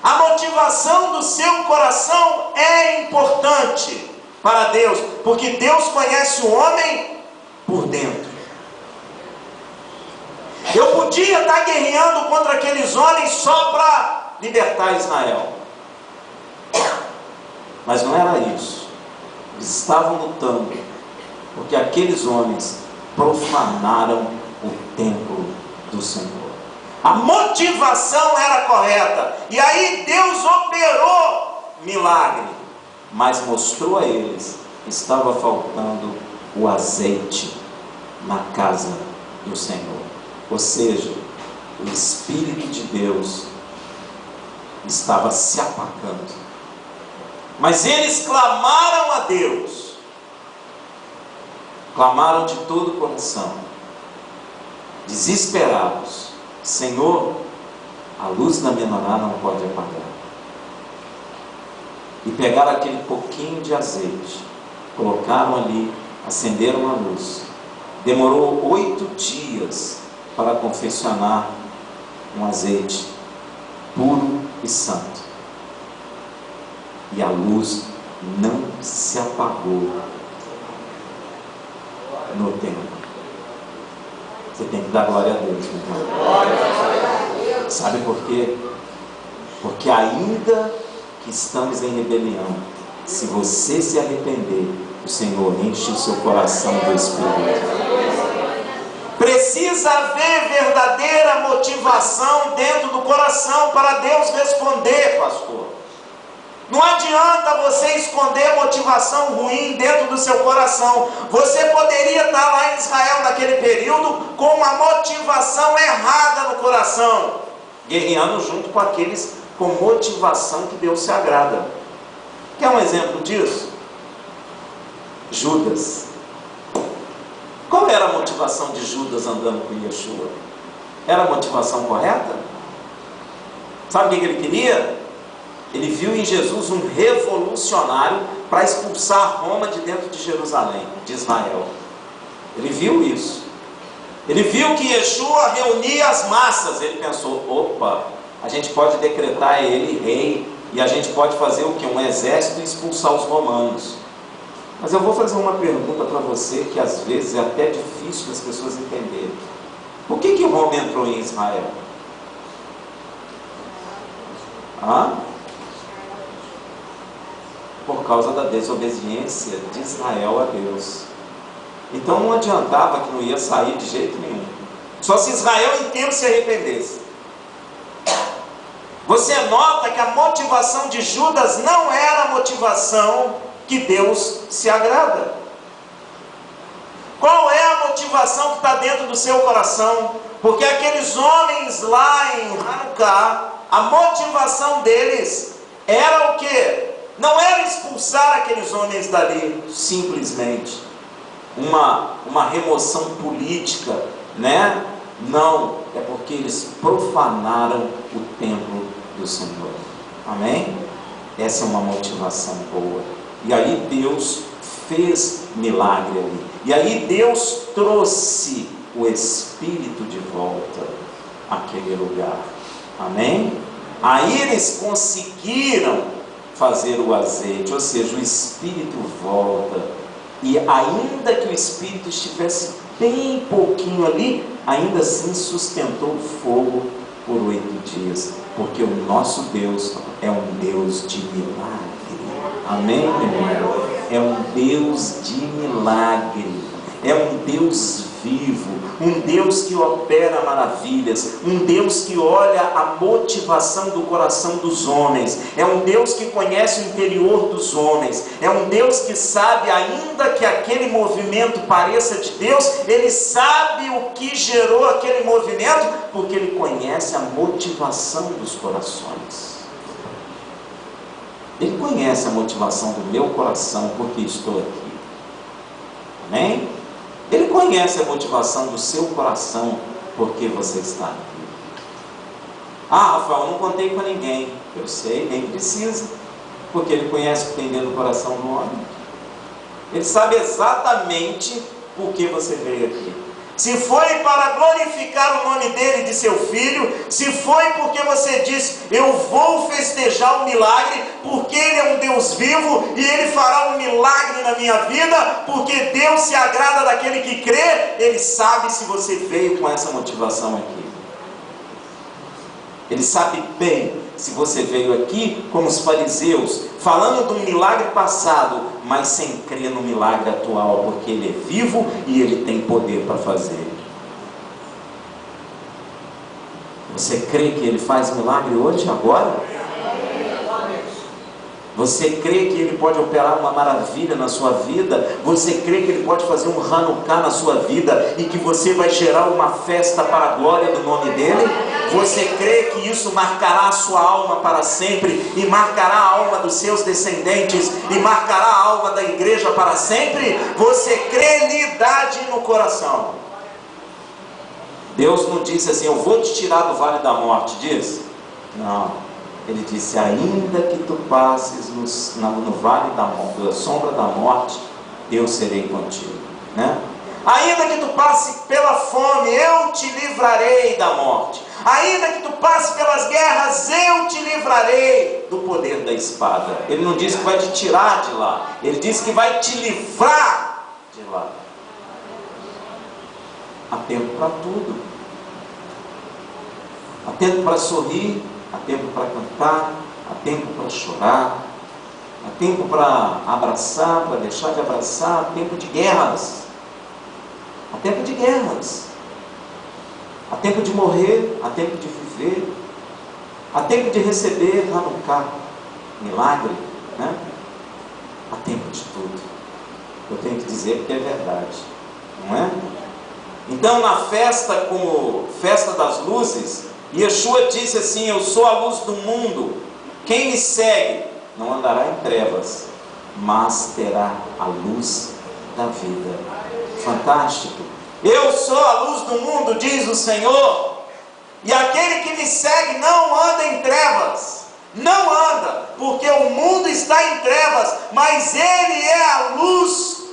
A motivação do seu coração é importante para Deus, porque Deus conhece o homem por dentro. Eu podia estar guerreando contra aqueles homens só para libertar Israel, mas não era isso. Eles estavam lutando porque aqueles homens profanaram o templo do Senhor. A motivação era correta, e aí Deus operou milagre, mas mostrou a eles que estava faltando o azeite na casa do Senhor. Ou seja, o Espírito de Deus estava se apagando. Mas eles clamaram a Deus, clamaram de todo o coração, desesperados: Senhor, a luz da menorá não pode apagar. E pegaram aquele pouquinho de azeite, colocaram ali, acenderam a luz. Demorou 8 dias para confeccionar um azeite puro e santo. E a luz não se apagou no templo. Você tem que dar glória a Deus, meu irmão. Sabe por quê? Porque ainda que estamos em rebelião, se você se arrepender, o Senhor enche o seu coração do Espírito. Precisa haver verdadeira motivação dentro do coração para Deus responder, pastor. Não adianta você esconder motivação ruim dentro do seu coração. Você poderia estar lá em Israel naquele período com uma motivação errada no coração, guerreando junto com aqueles com motivação que Deus se agrada. Quer um exemplo disso? Judas. Qual era a motivação de Judas andando com Yeshua? Era a motivação correta? Sabe o que ele queria? Ele viu em Jesus um revolucionário para expulsar Roma de dentro de Jerusalém, de Israel. Ele viu isso. Ele viu que Yeshua reunia as massas. Ele pensou: opa, a gente pode decretar ele rei, e a gente pode fazer o que? Um exército e expulsar os romanos. Mas eu vou fazer uma pergunta para você que às vezes é até difícil das pessoas entenderem. Por que Roma entrou em Israel? Por causa da desobediência de Israel a Deus. Então não adiantava, que não ia sair de jeito nenhum. Só se Israel inteiro se arrependesse. Você nota que a motivação de Judas não era a motivação que Deus se agrada. Qual é a motivação que está dentro do seu coração? Porque aqueles homens lá em Hanukkah, a motivação deles era o quê? Não era expulsar aqueles homens dali simplesmente, uma remoção política, né? Não, é porque eles profanaram o templo do Senhor. Amém? Essa é uma motivação boa. E aí Deus fez milagre ali. E aí Deus trouxe o Espírito de volta àquele lugar. Amém? Aí eles conseguiram fazer o azeite, ou seja, o Espírito volta. E ainda que o Espírito estivesse bem pouquinho ali, ainda assim sustentou o fogo por 8 dias. Porque o nosso Deus é um Deus de milagre. Amém, meu irmão? É um Deus de milagre, é um Deus vivo, um Deus que opera maravilhas, um Deus que olha a motivação do coração dos homens, é um Deus que conhece o interior dos homens, é um Deus que sabe, ainda que aquele movimento pareça de Deus, Ele sabe o que gerou aquele movimento, porque Ele conhece a motivação dos corações. conhece a motivação do meu coração porque estou aqui. Amém? Ele conhece a motivação do seu coração porque você está aqui. Ah, Rafael, eu não contei para ninguém. Eu sei, nem precisa, porque Ele conhece o que tem dentro do coração do homem. Ele sabe exatamente por que você veio aqui. Se foi para glorificar o nome dele e de seu filho, se foi porque você disse, eu vou festejar um milagre, porque ele é um Deus vivo e ele fará um milagre na minha vida, porque Deus se agrada daquele que crê, ele sabe se você veio com essa motivação aqui. Ele sabe bem se você veio aqui como os fariseus, falando de um milagre passado, mas sem crer no milagre atual, porque Ele é vivo e Ele tem poder para fazer. Você crê que Ele faz milagre hoje, agora? Você crê que Ele pode operar uma maravilha na sua vida? Você crê que Ele pode fazer um Hanukkah na sua vida e que você vai gerar uma festa para a glória do nome dEle? Você crê que isso marcará a sua alma para sempre e marcará a alma dos seus descendentes e marcará a alma da igreja para sempre? Você crê nidade no coração. Deus não disse assim, eu vou te tirar do vale da morte, diz? Não. Ele disse, ainda que tu passes no vale da sombra da morte, eu serei contigo, né? Ainda que tu passe pela fome, eu te livrarei da morte. Ainda que tu passe pelas guerras, eu te livrarei do poder da espada. Ele não disse que vai te tirar de lá, ele disse que vai te livrar de lá. Há tempo para tudo. Há tempo para sorrir, há tempo para cantar, há tempo para chorar, há tempo para abraçar, para deixar de abraçar, há tempo de guerras. Há tempo de guerras. Há tempo de morrer, há tempo de viver, há tempo de receber Hanukkah, milagre, né? Há tempo de tudo. Eu tenho que dizer porque é verdade, não é? Então, na festa, como festa das luzes, Yeshua disse assim, eu sou a luz do mundo, quem me segue não andará em trevas, mas terá a luz da vida. Fantástico. Eu sou a luz do mundo, diz o Senhor, e aquele que me segue não anda em trevas, não anda, porque o mundo está em trevas, mas ele é a luz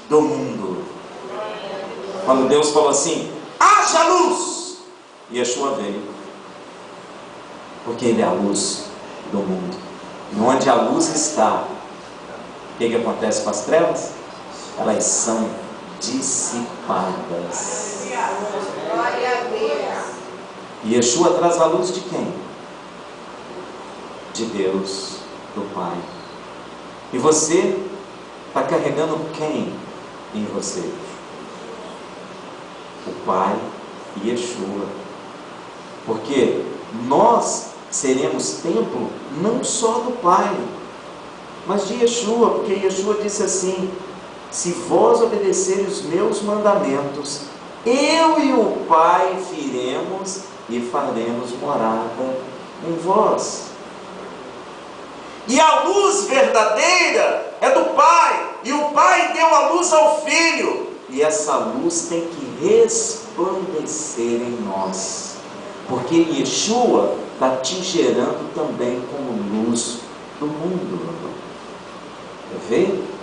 do mundo. Quando Deus falou assim, haja luz, Yeshua veio, porque ele é a luz do mundo, e onde a luz está, o que acontece com as trevas? Elas são dissipadas. E Yeshua traz a luz de quem? De Deus, do Pai. E você está carregando quem em você? O Pai e Yeshua. Porque nós seremos templo não só do Pai, mas de Yeshua, porque Yeshua disse assim, se vós obedecerem os meus mandamentos, eu e o Pai viremos e faremos morada em vós. E a luz verdadeira é do Pai, e o Pai deu a luz ao Filho, e essa luz tem que resplandecer em nós, porque Yeshua está te gerando também como luz do mundo. Quer ver?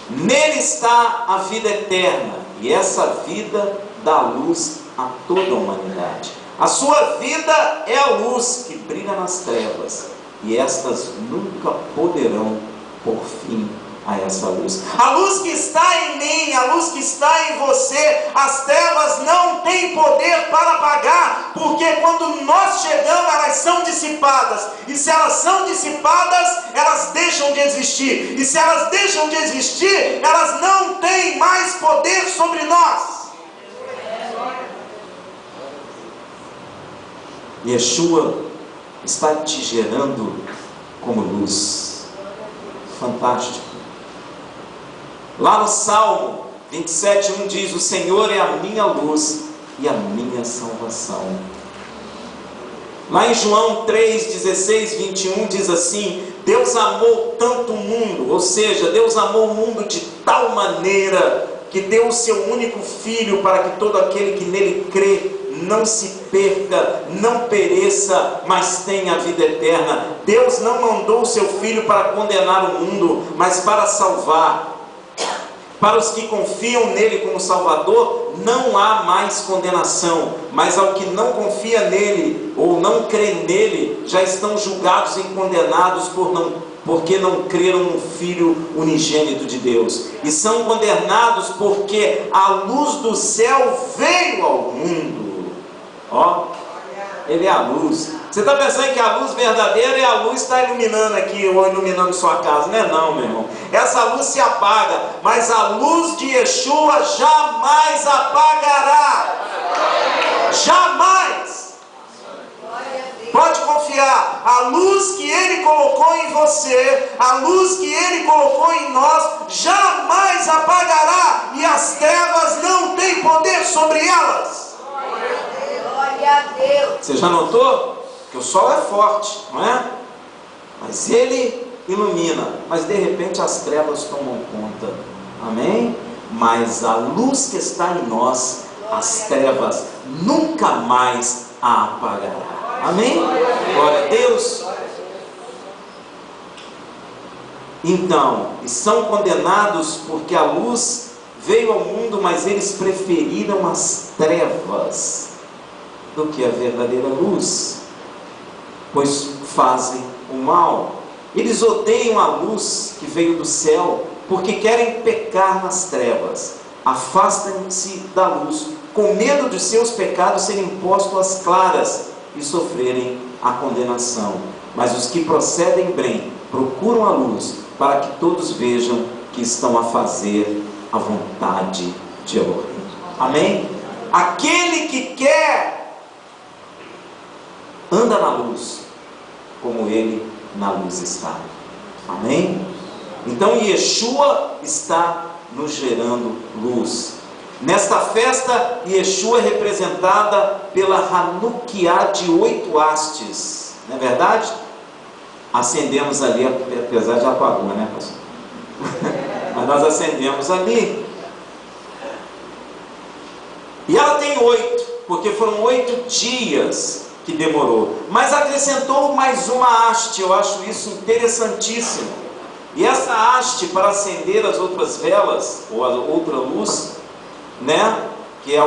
Nele está a vida eterna, e essa vida dá luz a toda a humanidade. A sua vida é a luz que brilha nas trevas, e estas nunca poderão pôr fim a essa luz. A luz que está em mim, a luz que está em você, as trevas não têm poder para apagar, porque quando nós chegamos, elas são dissipadas, e se elas são dissipadas, elas deixam de existir, e se elas deixam de existir, elas não têm mais poder sobre nós. Yeshua está te gerando como luz. Fantástico. Lá no Salmo 27:1 diz, o Senhor é a minha luz e a minha salvação. Lá em João 3, 16, 21 diz assim: Deus amou tanto o mundo, ou seja, Deus amou o mundo de tal maneira que deu o seu único filho para que todo aquele que nele crê não se perca, não pereça, mas tenha a vida eterna. Deus não mandou o seu filho para condenar o mundo, mas para salvar. Para os que confiam nele como Salvador, não há mais condenação, mas ao que não confia nele, ou não crê nele, já estão julgados e condenados porque não creram no Filho unigênito de Deus, e são condenados porque a luz do céu veio ao mundo. Ó, ele é a luz. Você está pensando que a luz verdadeira é a luz que está iluminando aqui, ou iluminando sua casa? Não é não, meu irmão. Essa luz se apaga, mas a luz de Yeshua jamais apagará. Jamais. Pode confiar, a luz que Ele colocou em você, a luz que Ele colocou em nós, jamais apagará, e as trevas não têm poder sobre elas. Glória a Deus. Você já notou? Que o sol é forte, não é? Mas ele ilumina, mas de repente as trevas tomam conta. Amém? Mas a luz que está em nós, as trevas nunca mais a apagará. Amém? Glória a Deus. Então, e são condenados porque a luz veio ao mundo, mas eles preferiram as trevas do que a verdadeira luz, pois fazem o mal. Eles odeiam a luz que veio do céu, porque querem pecar nas trevas. Afastem-se da luz, com medo de seus pecados serem postos às claras e sofrerem a condenação. Mas os que procedem bem, procuram a luz, para que todos vejam que estão a fazer a vontade de Elohim. Amém? Aquele que quer anda na luz, como ele na luz está. Amém? Então Yeshua está nos gerando luz. Nesta festa, Yeshua é representada pela Hanukkah de 8 hastes. Não é verdade? Acendemos ali, apesar de apagou, né, pastor? Mas nós acendemos ali. E ela tem 8, porque foram 8 dias que demorou, mas acrescentou mais uma haste. Eu acho isso interessantíssimo. E essa haste, para acender as outras velas, ou a outra luz, né, que é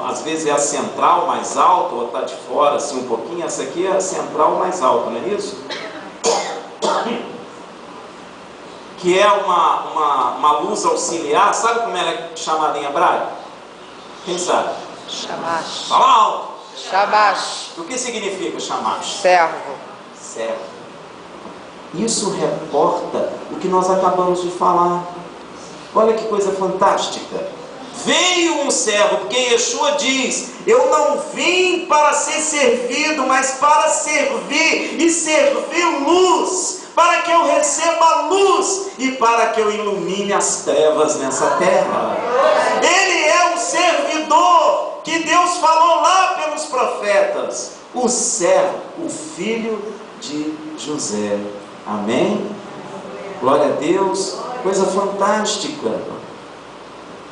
às vezes é a central mais alta, ou está de fora assim um pouquinho. Essa aqui é a central mais alta, não é isso? Que é uma luz auxiliar. Sabe como ela é chamada em hebraico? Quem sabe? Shamash. Fala alto. Shamash. O que significa Shamash? Servo. Servo. Isso reporta o que nós acabamos de falar. Olha que coisa fantástica. Veio um servo, porque Yeshua diz: eu não vim para ser servido, mas para servir e servir luz, para que eu receba luz e para que eu ilumine as trevas nessa terra. Ele é o servidor que Deus falou lá pelos profetas, o servo, o filho de José. Amém? Glória a Deus. Coisa fantástica.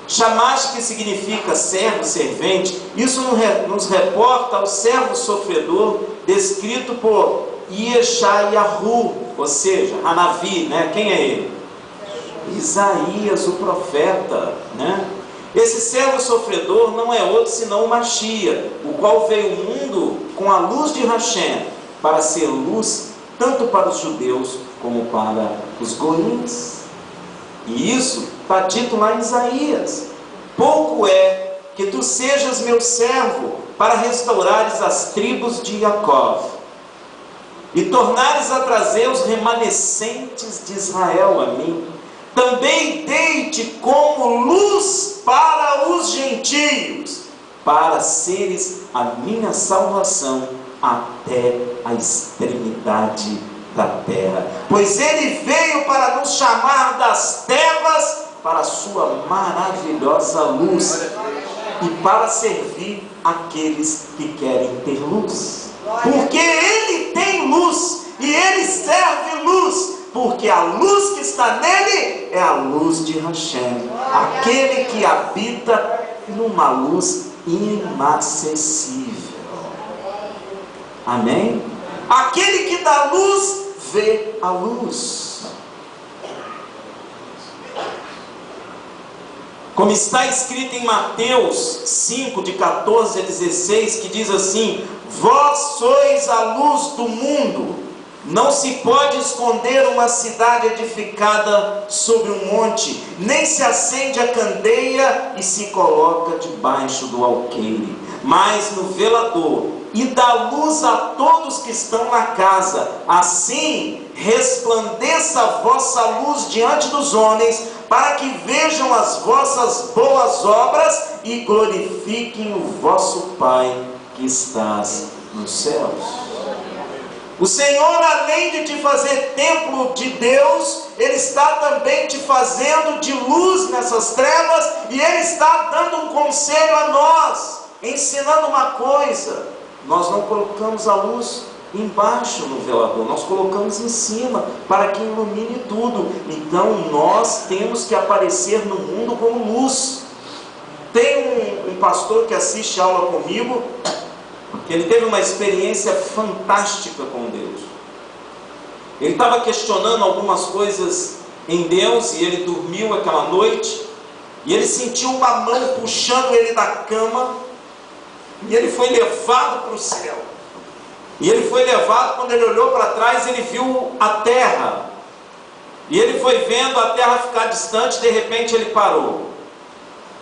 Shamash, que significa servo, servente, isso nos reporta ao servo sofredor descrito por Yeshayahu, ou seja, Hanavi, né? Quem é ele? Isaías, o profeta, né? Esse servo sofredor não é outro senão o Mashiach, o qual veio ao mundo com a luz de Hashem, para ser luz tanto para os judeus como para os goíns. E isso está dito lá em Isaías: pouco é que tu sejas meu servo, para restaurares as tribos de Jacó e tornares a trazer os remanescentes de Israel a mim. Também dei-te como luz para os gentios, para seres a minha salvação até a extremidade da terra. Pois ele veio para nos chamar das trevas para a sua maravilhosa luz e para servir aqueles que querem ter luz. Porque ele tem luz e ele serve luz, porque a luz que está nele é a luz de Hashem, aquele que habita numa luz inacessível. Amém? Aquele que dá luz vê a luz. Como está escrito em Mateus 5, de 14 a 16, que diz assim: vós sois a luz do mundo. Não se pode esconder uma cidade edificada sobre um monte, nem se acende a candeia e se coloca debaixo do alqueire, mas no velador, e dá luz a todos que estão na casa. Assim resplandeça a vossa luz diante dos homens, para que vejam as vossas boas obras e glorifiquem o vosso Pai que estás nos céus. O Senhor, além de te fazer templo de Deus, Ele está também te fazendo de luz nessas trevas, e Ele está dando um conselho a nós, ensinando uma coisa: nós não colocamos a luz embaixo no velador, nós colocamos em cima, para que ilumine tudo. Então nós temos que aparecer no mundo como luz. Tem um pastor que assiste aula comigo, ele teve uma experiência fantástica com Deus. Ele estava questionando algumas coisas em Deus, e ele dormiu aquela noite, e ele sentiu uma mão puxando ele da cama, e ele foi levado para o céu. E ele foi levado, quando ele olhou para trás, ele viu a terra, e ele foi vendo a terra ficar distante. De repente ele parou,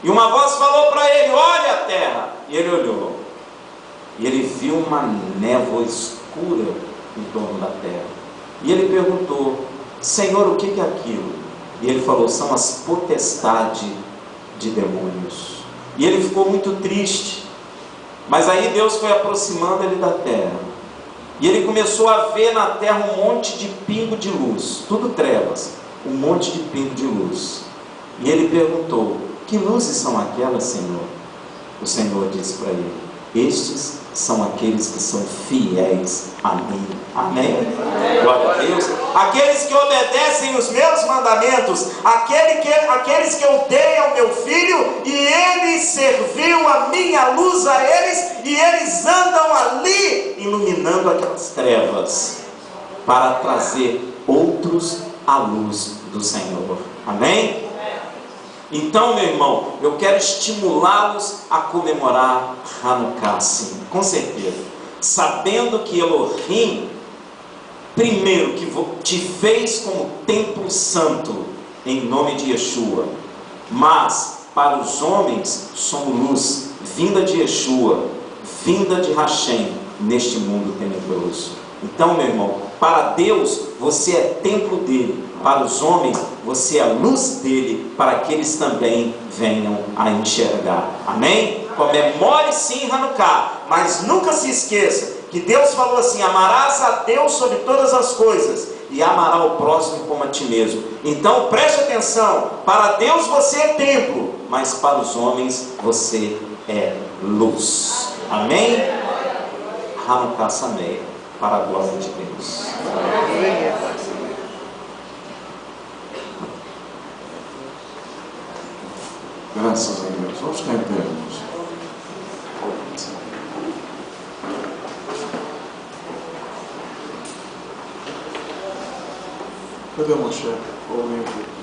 e uma voz falou para ele: olha a terra. E ele olhou, e ele viu uma névoa escura em torno da terra. E ele perguntou: Senhor, o que é aquilo? E ele falou: são as potestades de demônios. E ele ficou muito triste. Mas aí Deus foi aproximando ele da terra, e ele começou a ver na terra um monte de pingo de luz, tudo trevas, um monte de pingo de luz. E ele perguntou: que luzes são aquelas, Senhor? O Senhor disse para ele: estes são aqueles que são fiéis a mim. Amém? Glória a Deus. Aqueles que obedecem os meus mandamentos, aqueles que eu dei ao meu filho, e ele serviu a minha luz a eles, e eles andam ali iluminando aquelas trevas, para trazer outros à luz do Senhor. Amém? Então, meu irmão, eu quero estimulá-los a comemorar Hanukkah, sim, com certeza, sabendo que Elohim, primeiro, que te fez como templo santo, em nome de Yeshua, mas para os homens somos luz, vinda de Yeshua, vinda de Hashem, neste mundo tenebroso. Então, meu irmão, para Deus você é templo dele, para os homens você é a luz dele, para que eles também venham a enxergar. Amém? Comemore sim Hanukkah, mas nunca se esqueça que Deus falou assim: amarás a Deus sobre todas as coisas, e amará o próximo como a ti mesmo. Então preste atenção: para Deus você é templo, mas para os homens você é luz. Amém? Hanukkah Sameach, para a glória de Deus. Graças a Deus. Vamos ficar em pé, irmãos. Cadê o Moshe? Ou alguém aqui?